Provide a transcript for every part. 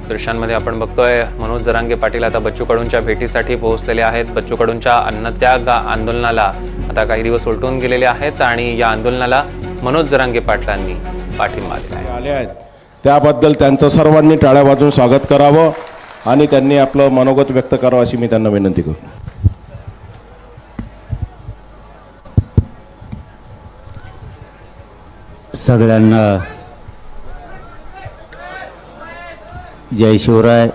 दृश्यांमध्ये आपण बघतोय मनोज जरांगे पाटील आता बच्चू कडूंच्या भेटीसाठी पोहोचलेले आहेत। बच्चू कडूंच्या अन्नत्याग आंदोलनाला आता काही दिवस उलटून गेलेले आहेत आणि या आंदोलनाला मनोज जरांगे पाटलांनी पाठिंबा दिला आहे। त्याबद्दल त्यांचं सर्वांनी टाळ्या वाजवून स्वागत करावं आणि त्यांनी आपलं मनोगत व्यक्त करावं अशी मी त्यांना विनंती करतो। सगळ्यांना जय शिवराय।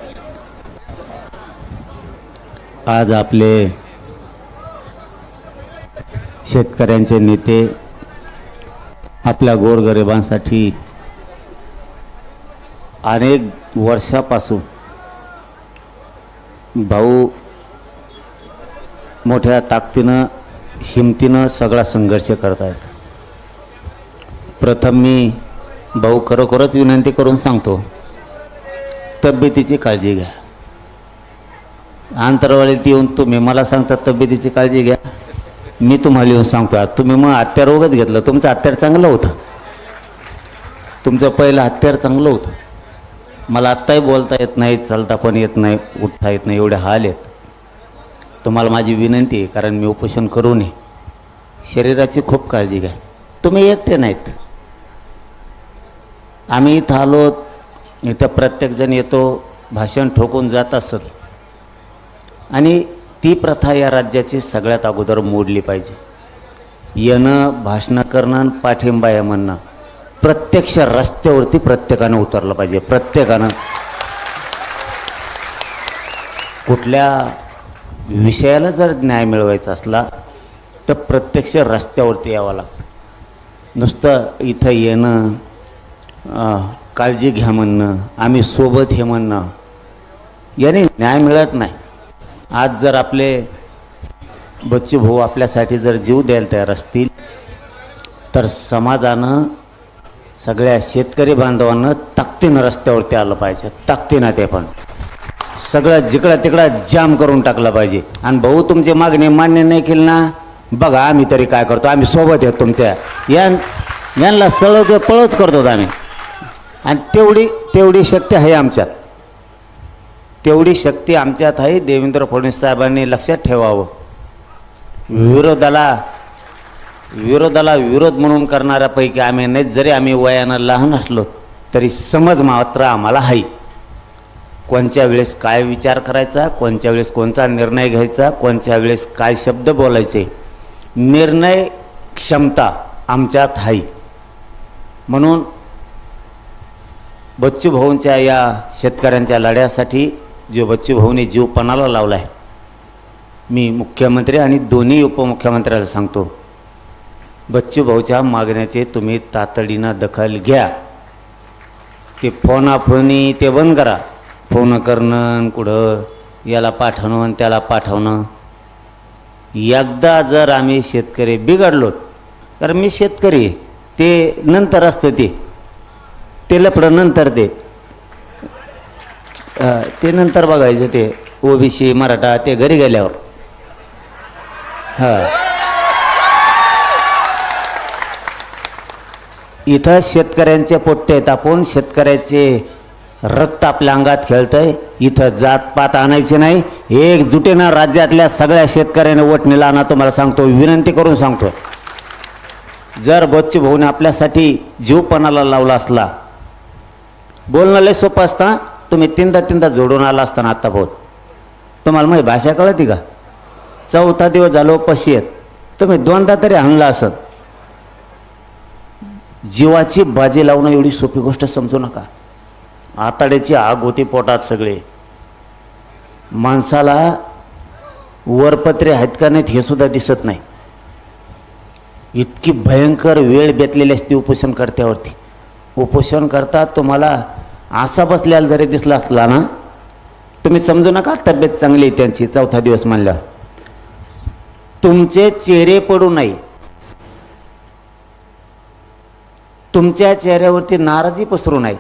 आज आपले शेतकऱ्यांचे नेते आपल्या गोरगरिबांसाठी अनेक वर्षापासून भाऊ मोठ्या ताकदीनं हिमतीनं सगळा संघर्ष करत आहेत। प्रथम मी भाऊ खरोखरच विनंती करून सांगतो, तब्येतीची काळजी घ्या। अंतरवाळीत येऊन तुम्ही मला सांगता तब्येतीची काळजी घ्या, मी तुम्हाला येऊन सांगतो तुम्ही मग हत्यार रोगच घेतलं। तुमचं हत्यार चांगलं होतं, तुमचं पहिलं हत्यार चांगलं होतं। मला आत्ताही बोलता येत नाही, चालता पण येत नाही, उठता येत नाही, एवढे हाल आहेत। तुम्हाला माझी विनंती आहे, कारण मी उपोषण करू नये, शरीराची खूप काळजी घ्या। तुम्ही एकटे नाहीत, आम्ही इथं आलो, इथं प्रत्येकजण येतो, भाषण ठोकून जात असत आणि ती प्रथा या राज्याची सगळ्यात अगोदर मोडली पाहिजे। येणं, भाषणं करणं, पाठिंबा आहे म्हणणं, प्रत्यक्ष रस्त्यावरती प्रत्येकानं उतरलं पाहिजे। प्रत्येकानं कुठल्या विषयाला जर न्याय मिळवायचा असला तर प्रत्यक्ष रस्त्यावरती यावं लागतं। नुसतं इथं येणं, काळजी घ्या म्हणणं, आम्ही सोबत हे म्हणणं, याने न्याय मिळत नाही। आज जर आपले बच्चू भाऊ आपल्यासाठी जर जीव द्यायला तयार असतील तर समाजानं, सगळ्या शेतकरी बांधवांना ताकदीनं रस्त्यावरती आलं पाहिजे। ताकदीनं ते पण सगळं जिकडं तिकडं जाम करून टाकलं पाहिजे। आणि भाऊ तुमची मागणी मान्य नाही केली ना, बघा आम्ही तरी काय करतो, आम्ही सोबत आहेत तुमच्या, यांना सळग पळच करतो आम्ही। आणि तेवढी शक्ती आहे आमच्यात, तेवढी शक्ती आमच्यात आहे। देवेंद्र फडणवीस साहेबांनी लक्षात ठेवावं। विरोधाला विरोध म्हणून करणाऱ्यापैकी आम्ही नाही। जरी आम्ही वयानं लहान असलो तरी समज मात्र आम्हाला आहे, कोणत्या वेळेस काय विचार करायचा, कोणत्या वेळेस कोणता निर्णय घ्यायचा, कोणत्या वेळेस काय शब्द बोलायचे, निर्णय क्षमता आमच्यात आहे। म्हणून बच्चू भाऊंच्या या शेतकऱ्यांच्या लढ्यासाठी जो बच्चू भाऊने जीव पणाला लावला आहे, मी मुख्यमंत्री आणि दोन्ही उपमुख्यमंत्र्याला सांगतो, बच्चू भाऊच्या मागण्याचे तुम्ही तातडीनं दखल घ्या। ते फोनाफोनी ते बंद करा, फोन करणं, कुठं याला पाठवणं त्याला पाठवणं। एकदा जर आम्ही शेतकरी बिघडलो, तर मी शेतकरी ते नंतर असतं, ते लपडं नंतर, ते नंतर बघायचं, ते ओबीसी मराठा ते घरी गेल्यावर। इथं शेतकऱ्यांचे पोट्टे आहेत, आपण शेतकऱ्याचे रक्त आपल्या अंगात खेळतंय। इथं जातपात आणायचे नाही, एकजुटीनं राज्यातल्या सगळ्या शेतकऱ्यांना वोटणीला आणा, तुम्हाला सांगतो, विनंती करून सांगतो। जर बच्चू भाऊने आपल्यासाठी जीवपणाला लावला असला, बोलणं लय सोपं असतं, तुम्ही तीनदा जोडून आला असताना आत्ता भाऊ, तुम्हाला माझी भाषा कळती का? चौथा दिवस झालो पशी आहेत, तुम्ही दोनदा तरी आणला असत। जीवाची बाजी लावणं एवढी सोपी गोष्ट समजू नका। आताड्याची आग होती पोटात, सगळे माणसाला वरपत्रे आहेत का नाहीत हे सुद्धा दिसत नाही। इतकी भयंकर वेळ बेतलेली असते उपोषण कर्त्यावरती। उपोषण करता तुम्हाला असा बसल्याला जरी दिसला असला ना, तुम्ही समजू नका तब्येत चांगली आहे त्यांची, चौथा दिवस मानल्या तुमचे चेहरे पडू नाही, तुमच्या चेहऱ्यावरती नाराजी पसरू नाही।